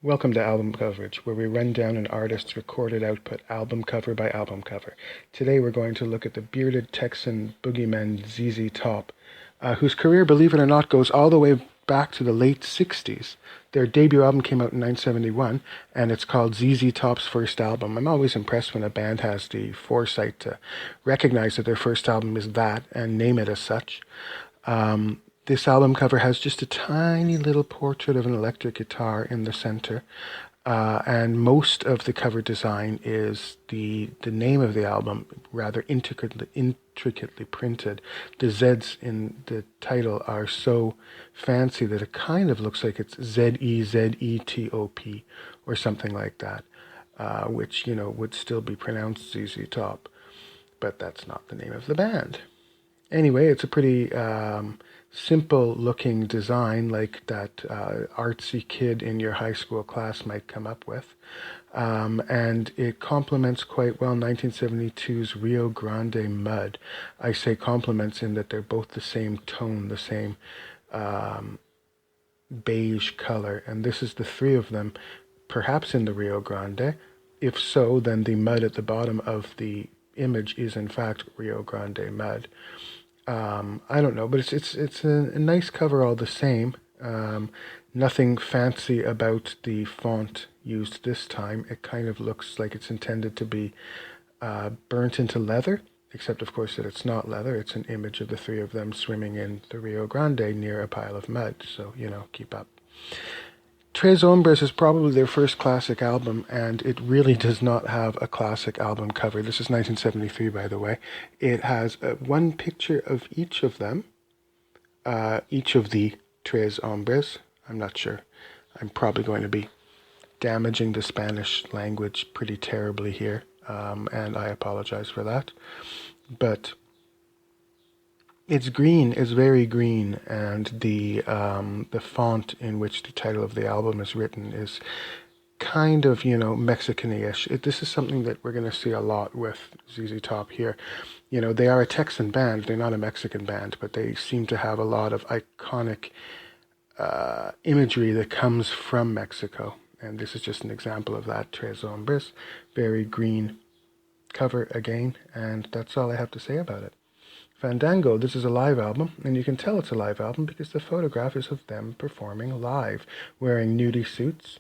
Welcome to Album Coverage, where we run down an artist's recorded output album cover by album cover. Today we're going to look at the bearded Texan boogeyman ZZ Top, whose career, believe it or not, goes all the way back to the late 60s. Their debut album came out in 1971, and it's called ZZ Top's first album. I'm always impressed when a band has the foresight to recognize that their first album is that and name it as such. This album cover has just a tiny little portrait of an electric guitar in the center, and most of the cover design is the name of the album, rather intricately printed. The Z's in the title are so fancy that it kind of looks like it's ZEZETOP or something like that, which, would still be pronounced ZZ Top, but that's not the name of the band. Anyway, it's a pretty simple looking design like that artsy kid in your high school class might come up with. And it complements quite well 1972's Rio Grande Mud. I say complements in that they're both the same tone, the same beige color. And this is the three of them, perhaps in the Rio Grande. If so, then the mud at the bottom of the image is in fact Rio Grande Mud. I don't know, but it's a nice cover all the same. Nothing fancy about the font used this time. It kind of looks like it's intended to be burnt into leather, except of course that it's not leather. It's an image of the three of them swimming in the Rio Grande near a pile of mud. So, keep up. Tres Hombres is probably their first classic album, and it really does not have a classic album cover. This is 1973, by the way. It has one picture of each of them, each of the Tres Hombres. I'm not sure. I'm probably going to be damaging the Spanish language pretty terribly here, and I apologize for that. But it's green, it's very green, and the font in which the title of the album is written is kind of, Mexican-ish. This is something that we're going to see a lot with ZZ Top here. They are a Texan band, they're not a Mexican band, but they seem to have a lot of iconic imagery that comes from Mexico, and this is just an example of that. Tres Hombres, very green cover again, and that's all I have to say about it. Fandango, this is a live album, and you can tell it's a live album because the photograph is of them performing live, wearing nudie suits.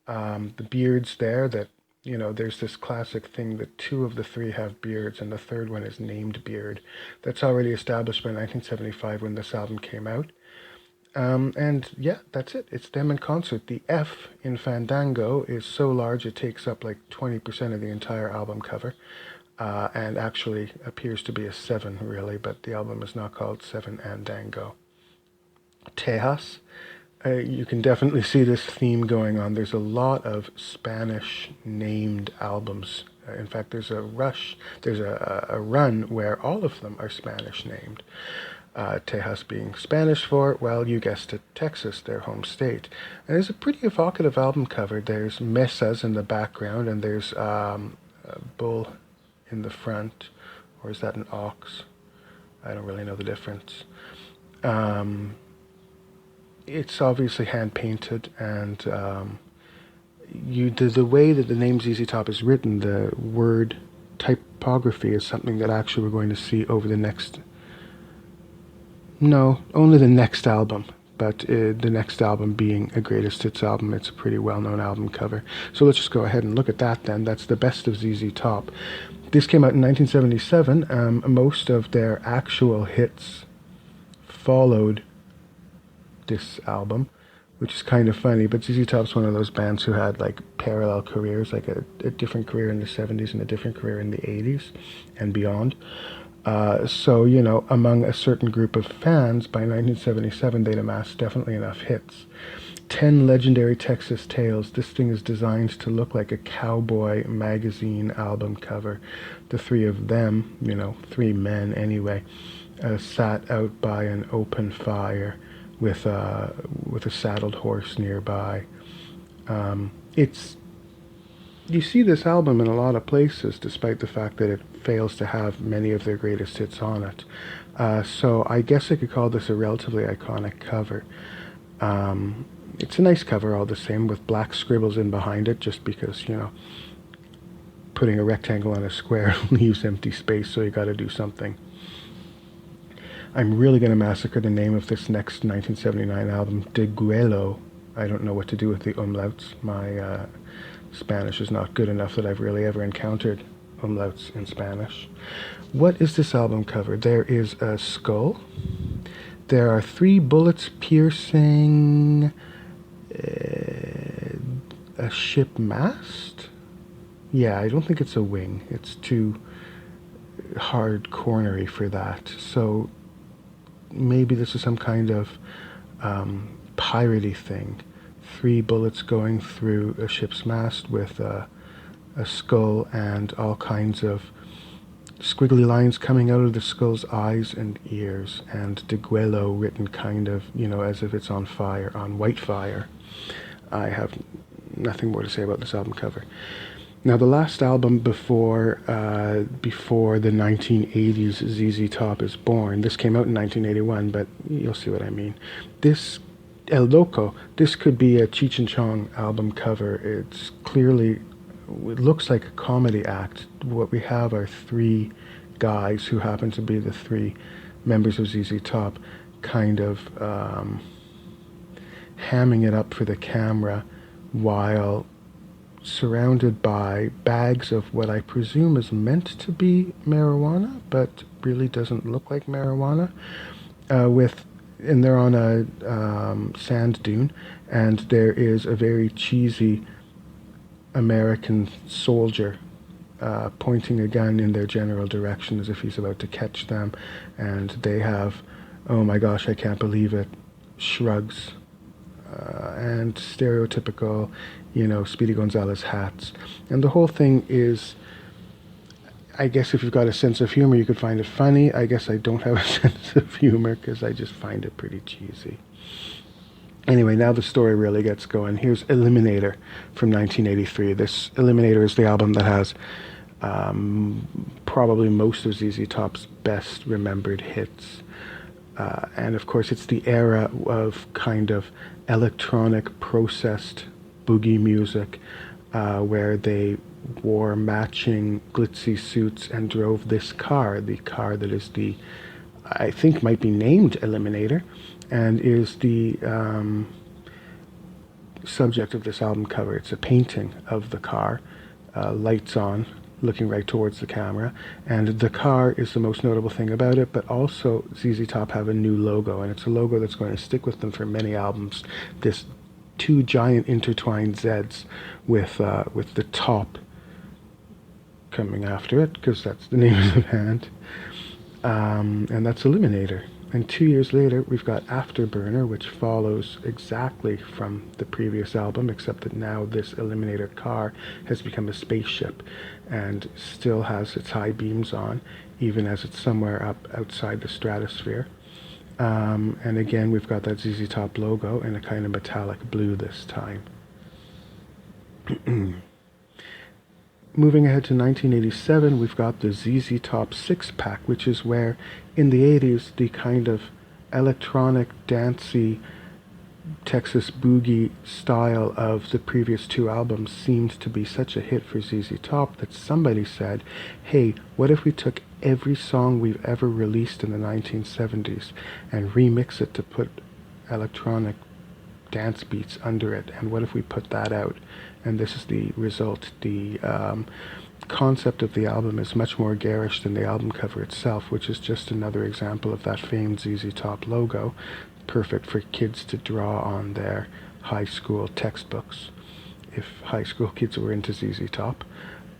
The beards there that, there's this classic thing that two of the three have beards and the third one is named Beard. That's already established by 1975 when this album came out. And yeah, that's it. It's them in concert. The F in Fandango is so large it takes up like 20% of the entire album cover. And actually appears to be a 7, really, but the album is not called Seven and Dango. Tejas, you can definitely see this theme going on. There's a lot of Spanish-named albums. In fact, there's a run where all of them are Spanish-named. Tejas being Spanish for, well, you guessed it, Texas, their home state. And there's a pretty evocative album cover. There's mesas in the background, and there's a bull in the front, or is that an ox? I don't really know the difference. It's obviously hand painted, and the way that the name ZZ Top is written, the word typography is something that actually we're going to see over the next. No, only the next album. But the next album being a greatest hits album, it's a pretty well-known album cover. So let's just go ahead and look at that then. That's the best of ZZ Top. This came out in 1977. Most of their actual hits followed this album, which is kind of funny. But ZZ Top's one of those bands who had like parallel careers, like a different career in the 70s and a different career in the 80s and beyond. So, among a certain group of fans, by 1977, they'd amassed definitely enough hits. 10 legendary Texas tales. This thing is designed to look like a cowboy magazine album cover. The three of them, three men anyway, sat out by an open fire with a saddled horse nearby. You see this album in a lot of places, despite the fact that it fails to have many of their greatest hits on it. So I guess I could call this a relatively iconic cover. It's a nice cover all the same, with black scribbles in behind it, just because, putting a rectangle on a square leaves empty space, so you got to do something. I'm really going to massacre the name of this next 1979 album, Degüello. I don't know what to do with the umlauts. My Spanish is not good enough that I've really ever encountered umlauts in Spanish. What is this album cover? There is a skull. There are 3 bullets piercing a ship mast. Yeah, I don't think it's a wing. It's too hard cornery for that. So maybe this is some kind of piratey thing. 3 bullets going through a ship's mast with a skull and all kinds of squiggly lines coming out of the skull's eyes and ears, and Degüello written kind of, as if it's on fire, on white fire. I have nothing more to say about this album cover. Now, the last album before the 1980s ZZ Top is born. This came out in 1981, but you'll see what I mean. This El Loco, this could be a Cheech and Chong album cover. It looks like a comedy act. What we have are 3 guys who happen to be the 3 members of ZZ Top, kind of hamming it up for the camera while surrounded by bags of what I presume is meant to be marijuana, but really doesn't look like marijuana, and they're on a sand dune, and there is a very cheesy American soldier pointing a gun in their general direction as if he's about to catch them, and they have, oh my gosh, I can't believe it, shrugs, and stereotypical, Speedy Gonzales hats. And the whole thing is, I guess if you've got a sense of humor, you could find it funny. I guess I don't have a sense of humor because I just find it pretty cheesy. Anyway, now the story really gets going. Here's Eliminator from 1983. This Eliminator is the album that has probably most of ZZ Top's best remembered hits. And of course, it's the era of kind of electronic processed boogie music, where they wore matching glitzy suits and drove this car, the car that is I think might be named Eliminator, and is the subject of this album cover. It's a painting of the car, lights on, looking right towards the camera, and the car is the most notable thing about it, but also ZZ Top have a new logo, and it's a logo that's going to stick with them for many albums. This 2 giant intertwined Zs with the top coming after it, because that's the name of the band, and that's Eliminator. And 2 years later, we've got Afterburner, which follows exactly from the previous album, except that now this Eliminator car has become a spaceship and still has its high beams on, even as it's somewhere up outside the stratosphere. And again, we've got that ZZ Top logo in a kind of metallic blue this time. Moving ahead to 1987, we've got the ZZ Top 6-pack, which is where, in the 80s, the kind of electronic, dancey, Texas boogie style of the previous 2 albums seemed to be such a hit for ZZ Top that somebody said, hey, what if we took every song we've ever released in the 1970s and remix it to put electronic dance beats under it, and what if we put that out? And this is the result. The concept of the album is much more garish than the album cover itself, which is just another example of that famed ZZ Top logo, perfect for kids to draw on their high school textbooks, if high school kids were into ZZ Top.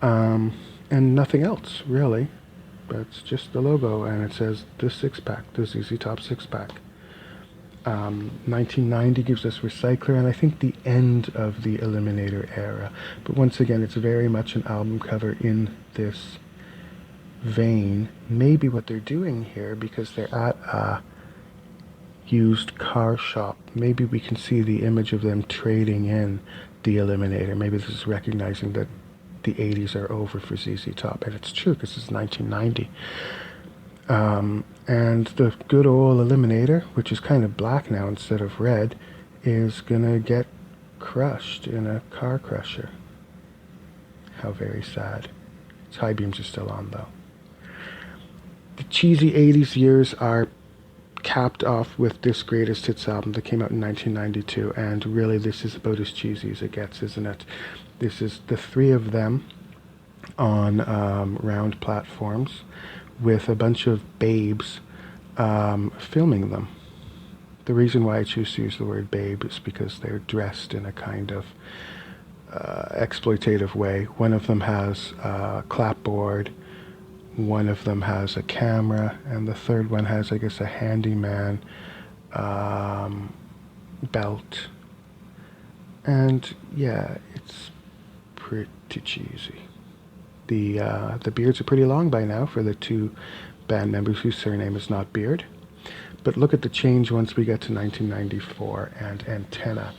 And nothing else, really. But it's just the logo, and it says the 6-pack, the ZZ Top 6-pack. 1990 gives us Recycler, and I think the end of the Eliminator era. But once again, it's very much an album cover in this vein. Maybe what they're doing here, because they're at a used car shop, maybe we can see the image of them trading in the Eliminator. Maybe this is recognizing that the 80s are over for ZZ Top, and it's true because it's 1990. And the good old Eliminator, which is kind of black now instead of red, is gonna get crushed in a car crusher. How very sad. Its high beams are still on though. The cheesy 80s years are capped off with this greatest hits album that came out in 1992, and really this is about as cheesy as it gets, isn't it? This is the three of them on round platforms with a bunch of babes filming them. The reason why I choose to use the word babe is because they're dressed in a kind of exploitative way. One of them has a clapboard, one of them has a camera, and the third one has, I guess, a handyman belt. And yeah, it's pretty cheesy. The beards are pretty long by now for the two band members whose surname is not Beard. But look at the change once we get to 1994 and Antenna.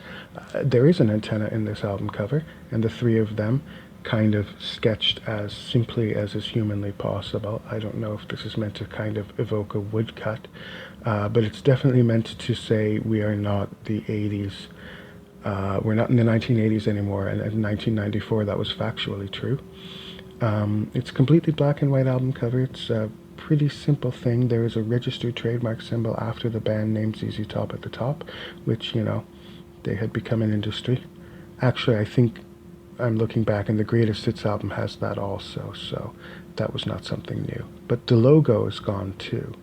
There is an antenna in this album cover, and the three of them kind of sketched as simply as is humanly possible. I don't know if this is meant to kind of evoke a woodcut, but it's definitely meant to say we are not the 80s. We're not in the 1980s anymore, and in 1994 that was factually true. It's a completely black and white album cover. It's a pretty simple thing. There is a registered trademark symbol after the band name ZZ Top at the top, which, you know, they had become an industry. Actually, I think I'm looking back and the Greatest Hits album has that also, so that was not something new. But the logo is gone too.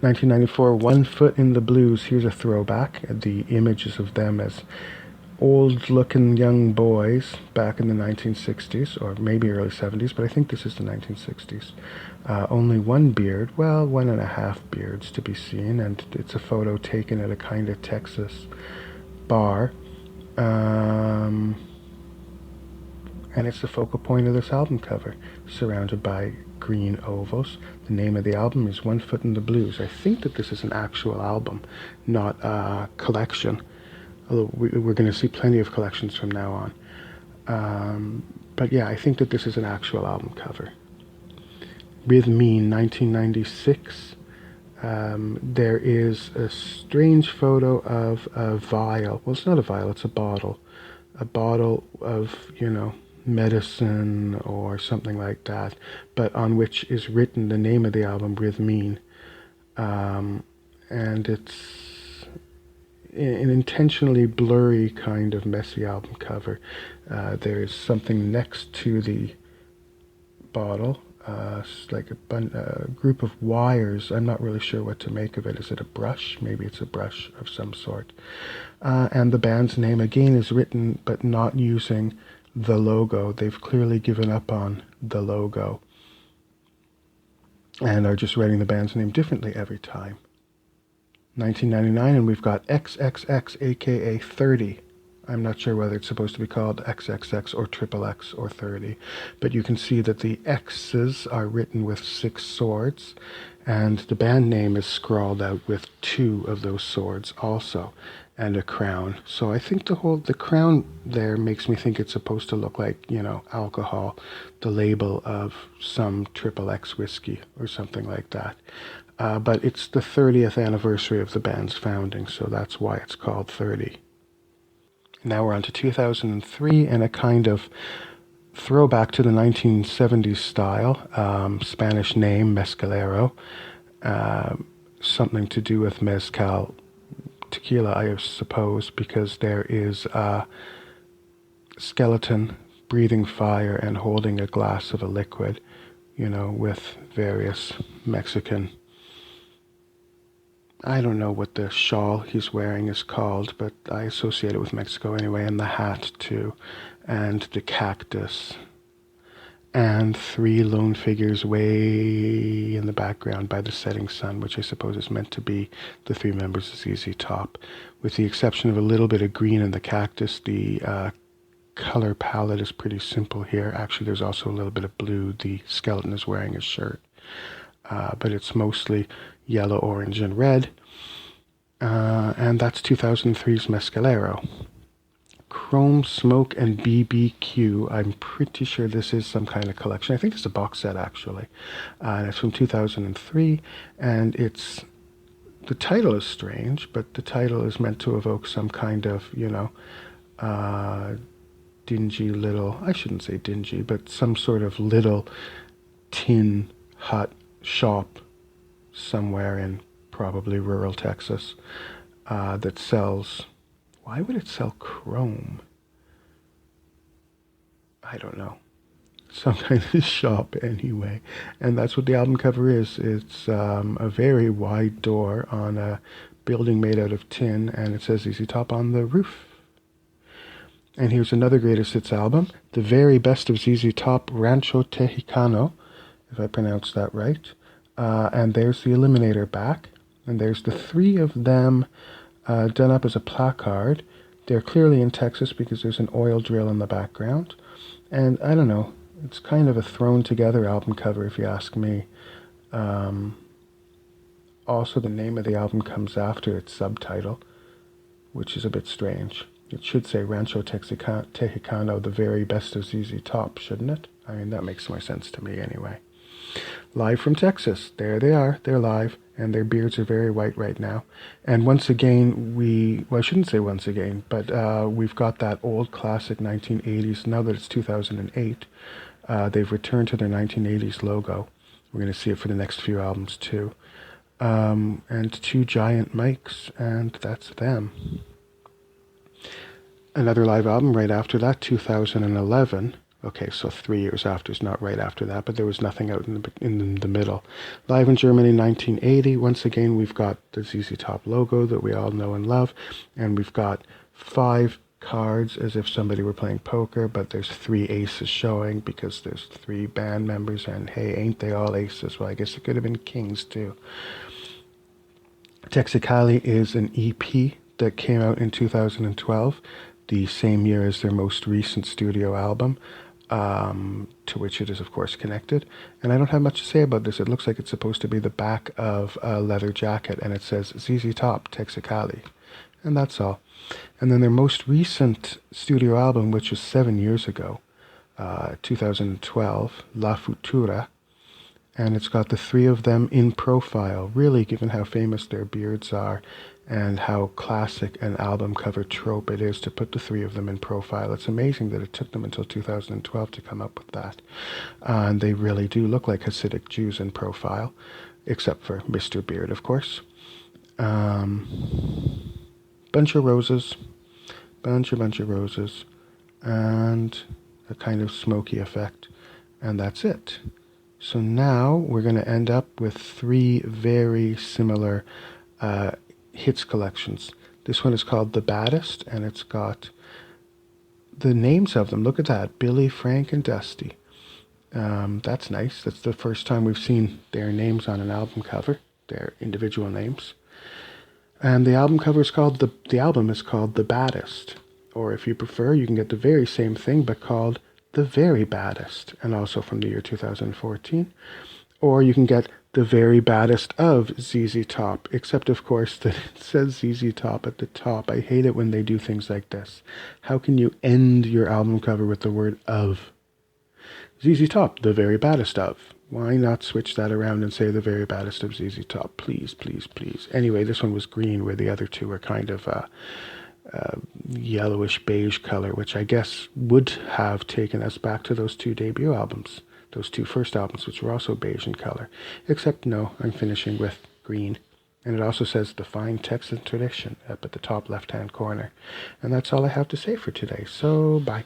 1994, One Foot in the Blues. Here's a throwback. The images of them as old-looking young boys back in the 1960s, or maybe early 70s, but I think this is the 1960s. Only one beard, well, 1.5 beards to be seen, and it's a photo taken at a kind of Texas bar. And it's the focal point of this album cover, surrounded by green ovals. The name of the album is One Foot in the Blues. I think that this is an actual album, not a collection. Although we're going to see plenty of collections from now on. But yeah, I think that this is an actual album cover. Rhythmine, 1996. There is a strange photo of a vial. Well, it's not a vial, it's a bottle. A bottle of, you know, medicine or something like that, but on which is written the name of the album, Rhythmine. And it's an intentionally blurry kind of messy album cover. There's something next to the bottle, like a group of wires. I'm not really sure what to make of it. Is it a brush? Maybe it's a brush of some sort. And the band's name again is written, but not using the logo. They've clearly given up on the logo and are just writing the band's name differently every time. 1999, and we've got XXX, aka 30. I'm not sure whether it's supposed to be called XXX or XXX or 30, but you can see that the X's are written with 6 swords, and the band name is scrawled out with 2 of those swords also, and a crown. So I think the crown there makes me think it's supposed to look like, you know, alcohol, the label of some XXX whiskey or something like that. But it's the 30th anniversary of the band's founding, so that's why it's called 30. Now we're on to 2003 and a kind of throwback to the 1970s style, Spanish name, Mezcalero, something to do with mezcal tequila, I suppose, because there is a skeleton breathing fire and holding a glass of a liquid, you know, with various Mexican, I don't know what the shawl he's wearing is called, but I associate it with Mexico anyway, and the hat too, and the cactus, and 3 lone figures way in the background by the setting sun, which I suppose is meant to be the 3 members of ZZ Top. With the exception of a little bit of green in the cactus, the color palette is pretty simple here. Actually, there's also a little bit of blue. The skeleton is wearing a shirt, but it's mostly yellow, orange, and red. And that's 2003's Mescalero. Chrome, Smoke, and BBQ. I'm pretty sure this is some kind of collection. I think it's a box set, actually. And it's from 2003, and it's the title is strange, but the title is meant to evoke some kind of, uh, dingy little, I shouldn't say dingy, but some sort of little tin hut shop somewhere in probably rural Texas that sells, why would it sell chrome? I don't know. Some kind of shop anyway. And that's what the album cover is. It's a very wide door on a building made out of tin, and it says ZZ Top on the roof. And here's another greatest hits album, the very best of ZZ Top, Rancho Tejicano, if I pronounced that right. And there's the Eliminator back, and there's the three of them done up as a placard. They're clearly in Texas because there's an oil drill in the background. And I don't know, it's kind of a thrown together album cover if you ask me. Also, the name of the album comes after its subtitle, which is a bit strange. It should say Rancho Tejicano, the very best of ZZ Top, shouldn't it? I mean, that makes more sense to me anyway. Live from Texas. There they are. They're live, and their beards are very white right now. And once again, well, I shouldn't say once again, but we've got that old classic 1980s. Now that it's 2008, they've returned to their 1980s logo. We're going to see it for the next few albums, too. And two giant mics, and that's them. Another live album right after that, 2011. Okay, so 3 years after is not right after that, but there was nothing out in the middle. Live in Germany, 1980. Once again, we've got the ZZ Top logo that we all know and love, and we've got 5 cards as if somebody were playing poker, but there's 3 aces showing because there's 3 band members, and hey, ain't they all aces? Well, I guess it could have been kings too. Texicali is an EP that came out in 2012, the same year as their most recent studio album, to which it is, of course, connected. And I don't have much to say about this. It looks like it's supposed to be the back of a leather jacket, and it says ZZ Top, Texicali. And that's all. And then their most recent studio album, which was 7 years ago, 2012, La Futura, and it's got the 3 of them in profile, really, given how famous their beards are and how classic an album cover trope it is to put the 3 of them in profile. It's amazing that it took them until 2012 to come up with that. And they really do look like Hasidic Jews in profile, except for Mr. Beard, of course. Bunch of roses, bunch of roses, and a kind of smoky effect, and that's it. So now we're going to end up with 3 very similar hits collections. This one is called The Baddest, and it's got the names of them. Look at that, Billy, Frank, and Dusty. That's nice. That's the first time we've seen their names on an album cover, their individual names. And the album cover is called, the album is called The Baddest. Or if you prefer, you can get the very same thing, but called The Very Baddest, and also from the year 2014. Or you can get The Very Baddest of ZZ Top, except of course that it says ZZ Top at the top. I hate it when they do things like this. How can you end your album cover with the word of? ZZ Top, The Very Baddest of. Why not switch that around and say The Very Baddest of ZZ Top? Please, please, please. Anyway, this one was green, where the other 2 were kind of yellowish beige color, which I guess would have taken us back to those 2 debut albums, those 2 first albums, which were also beige in color. Except no, I'm finishing with green. And it also says The Fine Texan Tradition up at the top left-hand corner. And that's all I have to say for today, so bye.